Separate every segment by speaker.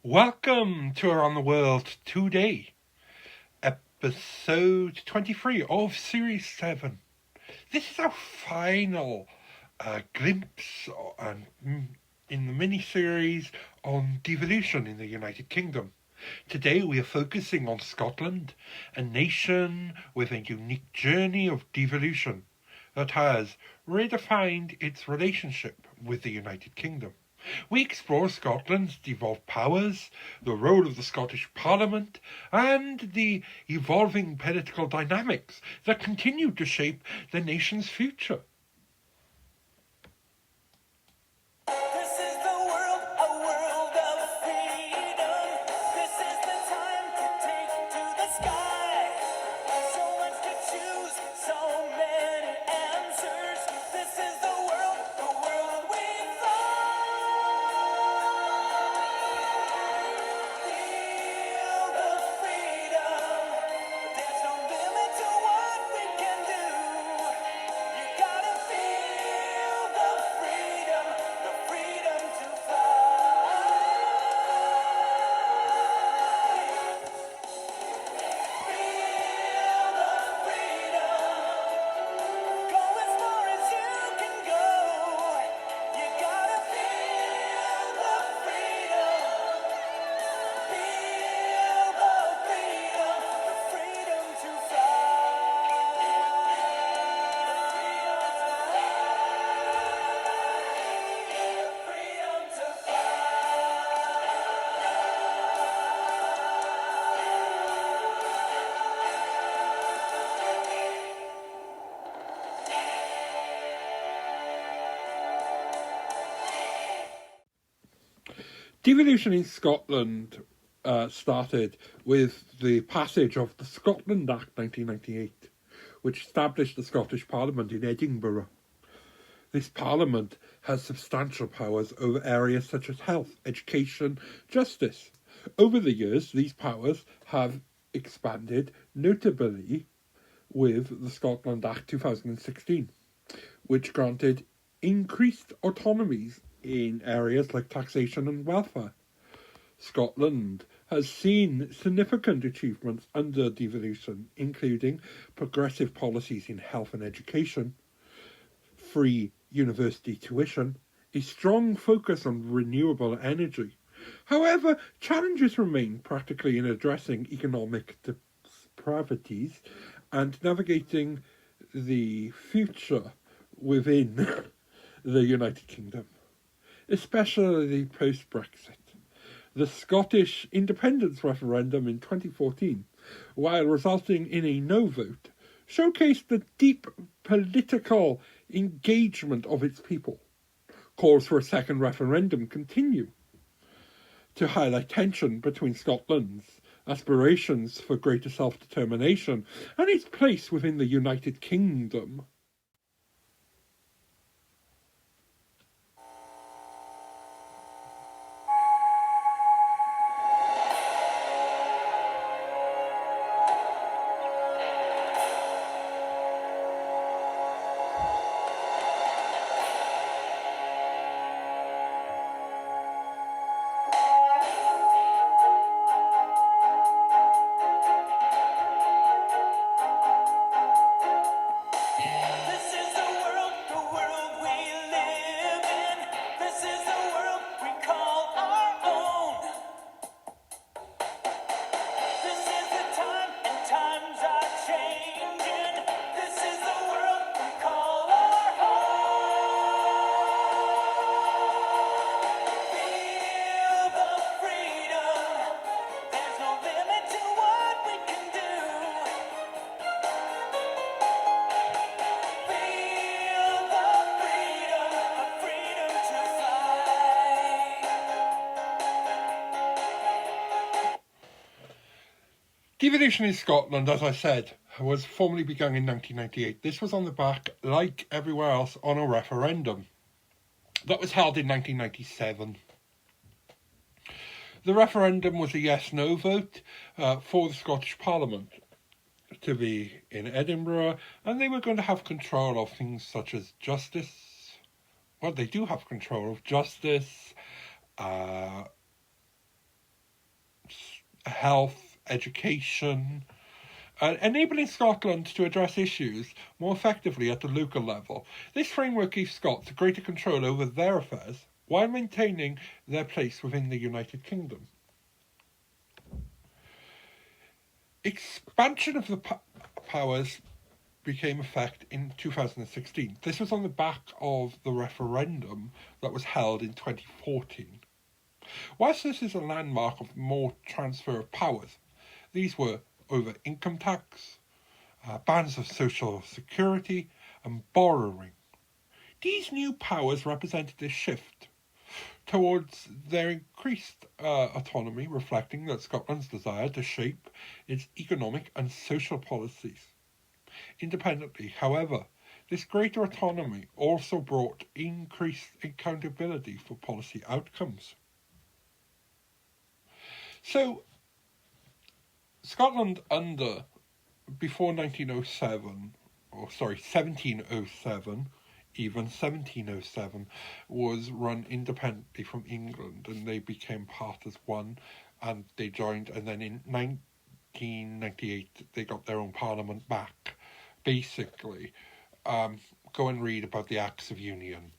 Speaker 1: Welcome to Around the World Today, episode 23 of Series 7. This is our final glimpse in the mini-series on devolution in the United Kingdom. Today we are focusing on Scotland, a nation with a unique journey of devolution that has redefined its relationship with the United Kingdom. We explore Scotland's devolved powers, the role of the Scottish Parliament, and the evolving political dynamics that continue to shape the nation's future. Devolution in Scotland started with the passage of the Scotland Act 1998, which established the Scottish Parliament in Edinburgh. This Parliament has substantial powers over areas such as health, education, justice. Over the years, these powers have expanded, notably with the Scotland Act 2016, which granted increased autonomies in areas like taxation and welfare. Scotland has seen significant achievements under devolution, including progressive policies in health and education, free university tuition, a strong focus on renewable energy. However, challenges remain practically in addressing economic disparities and navigating the future within the United Kingdom, especially post-Brexit. The Scottish independence referendum in 2014, while resulting in a no vote, showcased the deep political engagement of its people. Calls for a second referendum continue to highlight tension between Scotland's aspirations for greater self-determination and its place within the United Kingdom. Devolution in Scotland, as I said, was formally begun in 1998. This was on the back, like everywhere else, on a referendum that was held in 1997. The referendum was a yes-no vote for the Scottish Parliament to be in Edinburgh, and they were going to have control of things such as justice. Well, they do have control of justice, health, education, enabling Scotland to address issues more effectively at the local level. This framework gives Scots greater control over their affairs while maintaining their place within the United Kingdom. Expansion of the powers became effect in 2016. This was on the back of the referendum that was held in 2014. Whilst this is a landmark of more transfer of powers, these were over income tax, bans of social security, and borrowing. These new powers represented a shift towards their increased autonomy, reflecting that Scotland's desire to shape its economic and social policies independently. However, this greater autonomy also brought increased accountability for policy outcomes. So, Scotland before 1707, even 1707, was run independently from England, and they became part as one, and they joined, and then in 1998 they got their own parliament back. Basically, go and read about the Acts of Union.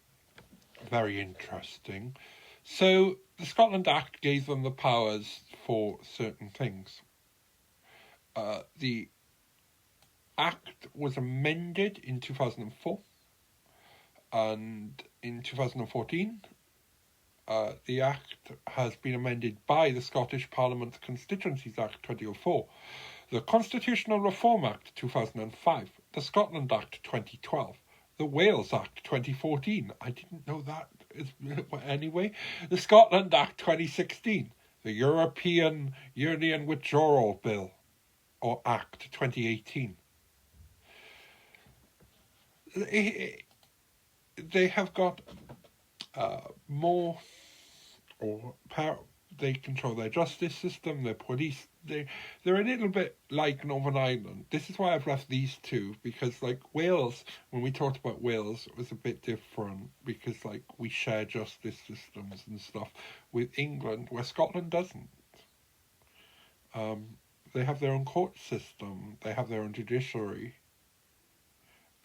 Speaker 1: Very interesting. So the Scotland Act gave them the powers for certain things. The Act was amended in 2004, and in 2014 the Act has been amended by the Scottish Parliament's Constituencies Act 2004, the Constitutional Reform Act 2005, the Scotland Act 2012, the Wales Act 2014, I didn't know that anyway, the Scotland Act 2016, the European Union Withdrawal Bill, or Act 2018. They have got more or power. They control their justice system, their police. They're a little bit like Northern Ireland. This is why I've left these two, because like Wales, when we talked about Wales, it was a bit different because like we share justice systems and stuff with England, where Scotland doesn't. They have their own court system. They have their own judiciary.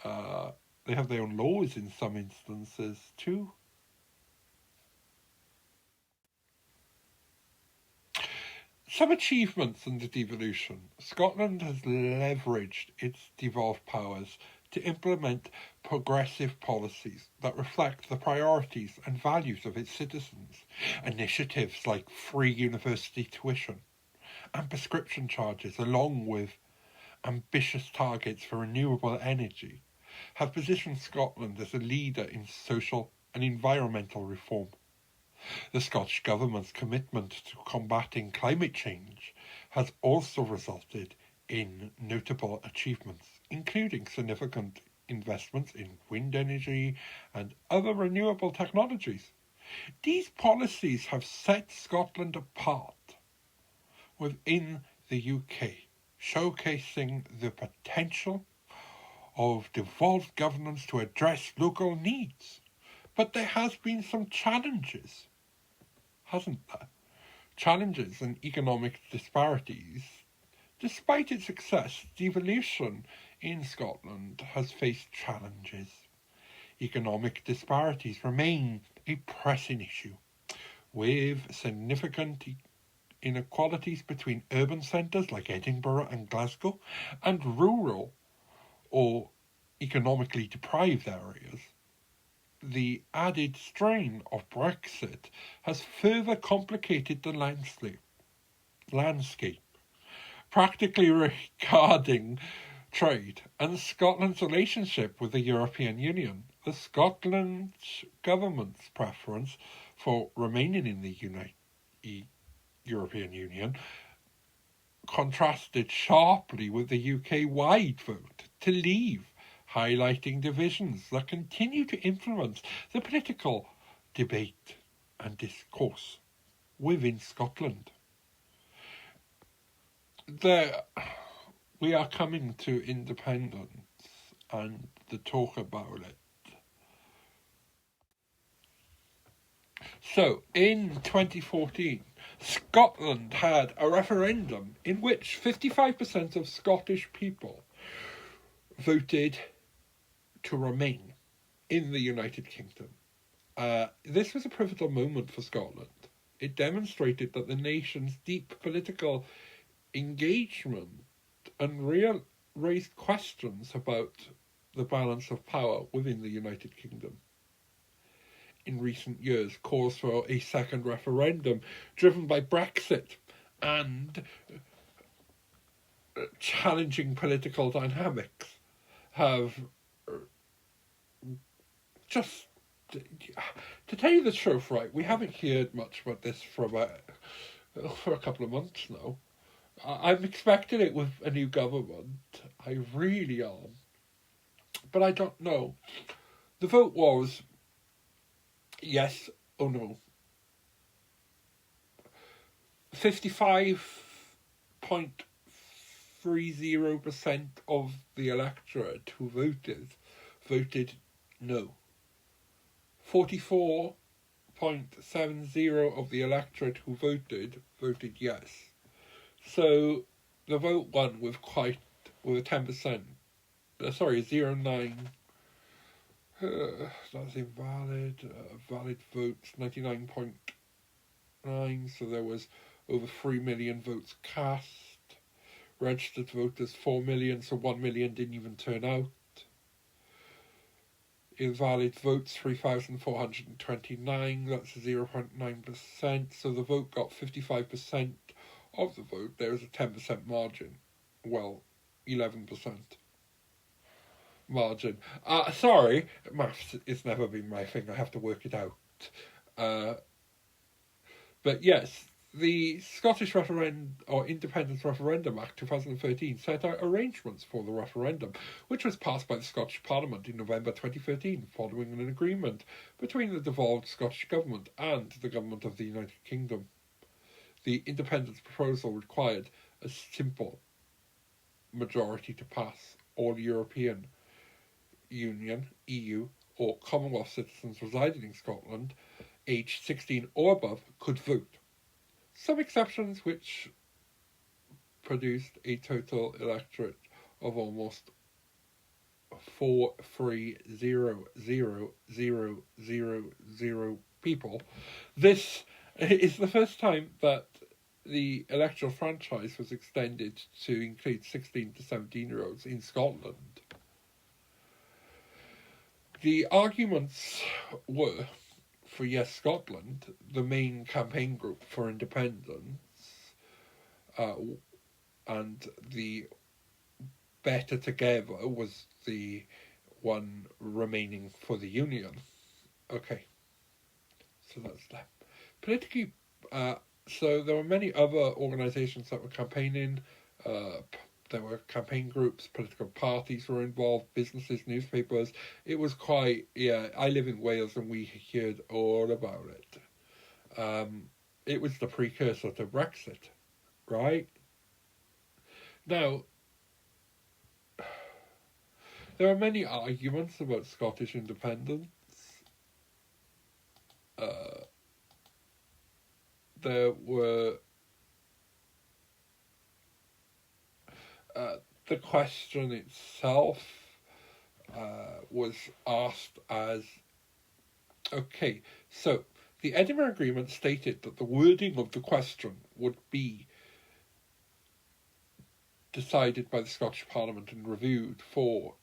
Speaker 1: They have their own laws in some instances too. Some achievements in the devolution. Scotland has leveraged its devolved powers to implement progressive policies that reflect the priorities and values of its citizens. Initiatives like free university tuition and prescription charges, along with ambitious targets for renewable energy, have positioned Scotland as a leader in social and environmental reform. The Scottish Government's commitment to combating climate change has also resulted in notable achievements, including significant investments in wind energy and other renewable technologies. These policies have set Scotland apart within the UK, showcasing the potential of devolved governance to address local needs. But there has been some challenges, hasn't there? Challenges and economic disparities. Despite its success, devolution in Scotland has faced challenges. Economic disparities remain a pressing issue, with significant inequalities between urban centres like Edinburgh and Glasgow and rural or economically deprived areas. The added strain of Brexit has further complicated the landscape, practically regarding trade and Scotland's relationship with the European Union. The Scotland's government's preference for remaining in the European Union contrasted sharply with the UK-wide vote to leave, highlighting divisions that continue to influence the political debate and discourse within Scotland. We are coming to independence and the talk about it. So, in 2014, Scotland had a referendum in which 55% of Scottish people voted to remain in the United Kingdom. This was a pivotal moment for Scotland. It demonstrated that the nation's deep political engagement and raised questions about the balance of power within the United Kingdom. In recent years, calls for a second referendum driven by Brexit and challenging political dynamics have just, to tell you the truth, right, we haven't heard much about this for a couple of months now. I'm expecting it with a new government. I really am. But I don't know. The vote was yes or no. 55.30% of the electorate who voted no. 44.70% of the electorate who voted yes. So the vote won with a 10%. 0.9. That's invalid. Valid votes 99.9. So there was over 3 million votes cast. Registered voters 4 million. So 1 million didn't even turn out. Invalid votes 3,429. That's 0.9%. So the vote got 55% of the vote. There was a 10% margin. Well, 11% margin. Sorry, maths has never been my thing. I have to work it out. But yes, the Scottish Independence Referendum Act 2013 set out arrangements for the referendum, which was passed by the Scottish Parliament in November 2013, following an agreement between the devolved Scottish Government and the Government of the United Kingdom. The independence proposal required a simple majority to pass. All European Union, EU, or Commonwealth citizens residing in Scotland, aged 16 or above, could vote. Some exceptions which produced a total electorate of almost 430,000 people. This is the first time that the electoral franchise was extended to include 16 to 17-year-olds in Scotland. The arguments were, for Yes Scotland, the main campaign group for independence, and the Better Together was the one remaining for the Union. Okay, so that's that. Politically, so there were many other organisations that were campaigning. There were campaign groups, political parties were involved, businesses, newspapers. It was quite, I live in Wales and we heard all about it. It was the precursor to Brexit, right? Now, there are many arguments about Scottish independence. There were the question itself was asked as, okay, so the Edinburgh Agreement stated that the wording of the question would be decided by the Scottish Parliament and reviewed for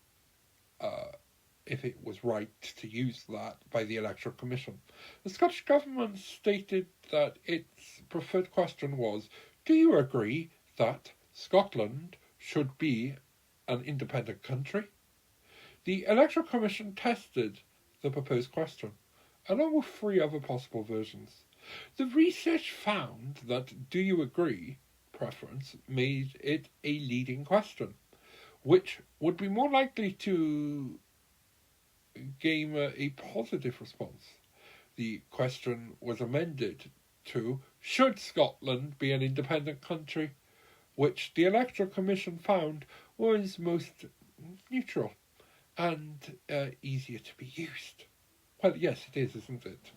Speaker 1: if it was right to use that by the Electoral Commission. The Scottish Government stated that its preferred question was, do you agree that Scotland should be an independent country? The Electoral Commission tested the proposed question, along with 3 other possible versions. The research found that do you agree preference made it a leading question, which would be more likely to gain a positive response. The question was amended to, should Scotland be an independent country, which the Electoral Commission found was most neutral and easier to be used. Well, yes, it is, isn't it?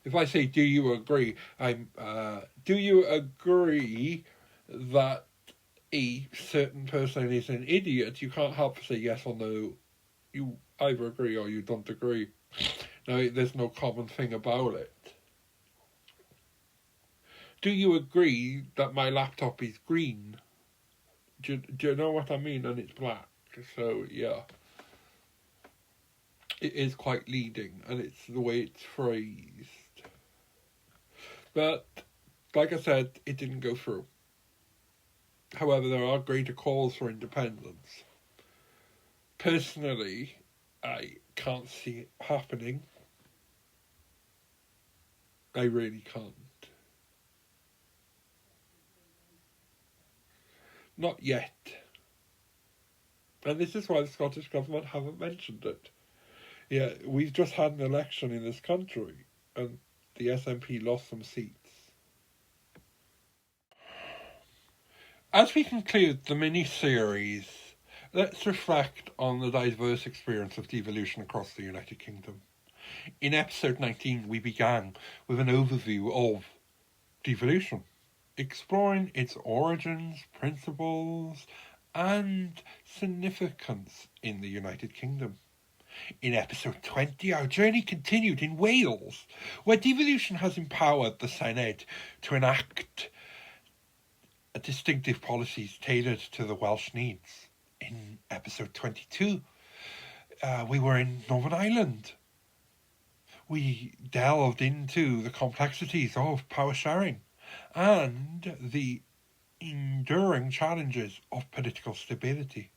Speaker 1: If I say, do you agree? Do you agree that a certain person is an idiot? You can't help but say yes or no. You either agree or you don't agree. Now, there's no common thing about it. Do you agree that my laptop is green? Do you know what I mean? And it's black. So, yeah. It is quite leading, and it's the way it's phrased. But, like I said, it didn't go through. However, there are greater calls for independence. Personally, I can't see it happening. I really can't. Not yet. And this is why the Scottish Government haven't mentioned it. Yeah, we've just had an election in this country, and the SNP lost some seats. As we conclude the mini-series, let's reflect on the diverse experience of devolution across the United Kingdom. In episode 19, we began with an overview of devolution, exploring its origins, principles, and significance in the United Kingdom. In episode 20, our journey continued in Wales, where devolution has empowered the Senedd to enact distinctive policies tailored to the Welsh needs. In episode 22, we were in Northern Ireland. We delved into the complexities of power sharing and the enduring challenges of political stability.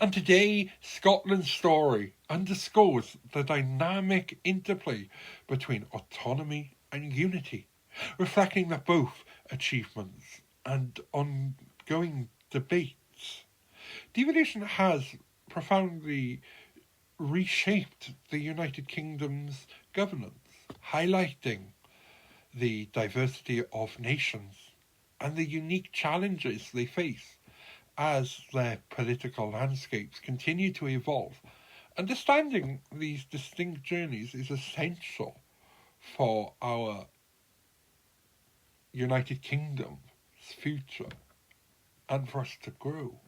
Speaker 1: And today, Scotland's story underscores the dynamic interplay between autonomy and unity, reflecting that both achievements and ongoing debates. Devolution has profoundly reshaped the United Kingdom's governance, highlighting the diversity of nations and the unique challenges they face as their political landscapes continue to evolve. Understanding these distinct journeys is essential for our United Kingdom's future and for us to grow.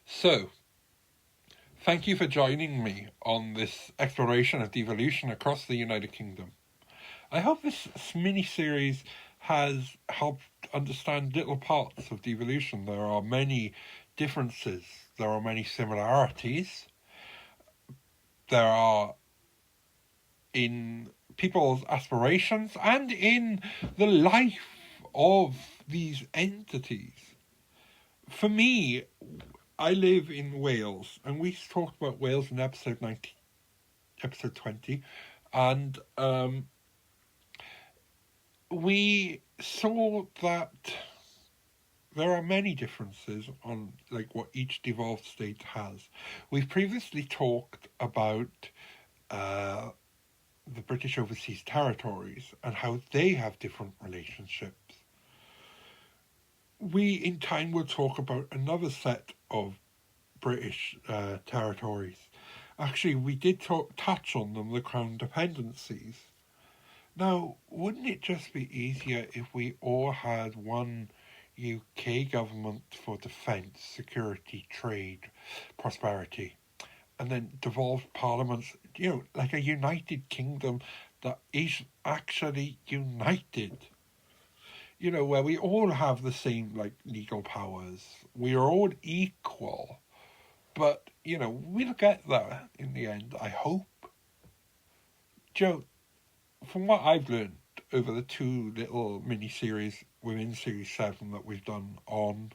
Speaker 1: So, thank you for joining me on this exploration of devolution across the United Kingdom. I hope this mini-series has helped understand little parts of devolution. There are many differences, there are many similarities, there are in people's aspirations and in the life of these entities. For me, I live in Wales, and we talked about Wales in episode 20, and we saw that there are many differences on what each devolved state has. We've previously talked about the British Overseas Territories and how they have different relationships. We, in time, will talk about another set of British territories. Actually, we did touch on them, the Crown dependencies. Now, wouldn't it just be easier if we all had one UK government for defence, security, trade, prosperity, and then devolved parliaments, like a United Kingdom that is actually united? Where we all have the same, legal powers. We are all equal. But, we'll get there in the end, I hope. From what I've learned over the two little mini-series within Series 7 that we've done on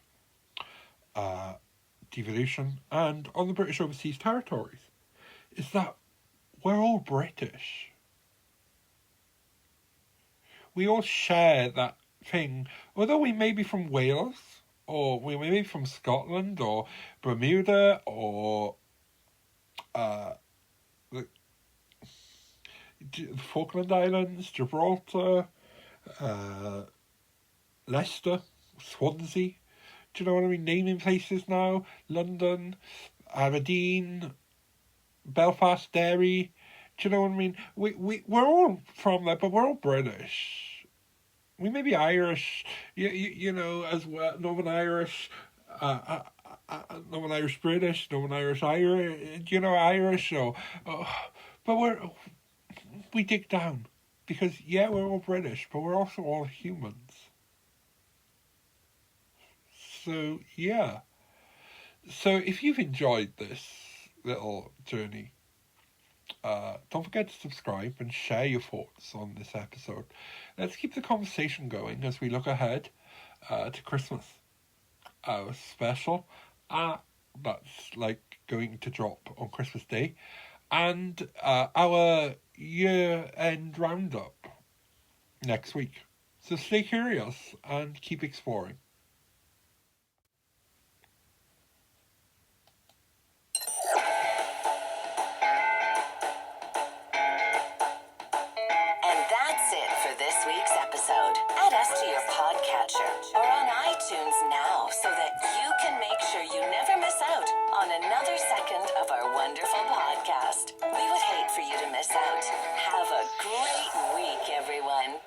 Speaker 1: devolution and on the British Overseas Territories, is that we're all British. We all share that thing, although we may be from Wales or we may be from Scotland or Bermuda or the Falkland Islands, Gibraltar, Leicester, Swansea. Do you know what I mean? Naming places now. London, Aberdeen, Belfast, Derry. Do you know what I mean? We're all from there, but we're all British. We may be Irish, you know, as well. Northern Irish, Northern Irish British, Northern Irish Irish, you know, Irish. But we dig down because we're all British, but we're also all humans. So yeah. So if you've enjoyed this little journey, don't forget to subscribe and share your thoughts on this episode. Let's keep the conversation going as we look ahead to Christmas. Our special that's like going to drop on Christmas Day, and our year-end roundup next week. So stay curious and keep exploring.
Speaker 2: This week's episode. Add us to your podcatcher or on iTunes now so that you can make sure you never miss out on another second of our wonderful podcast. We would hate for you to miss out. Have a great week, everyone.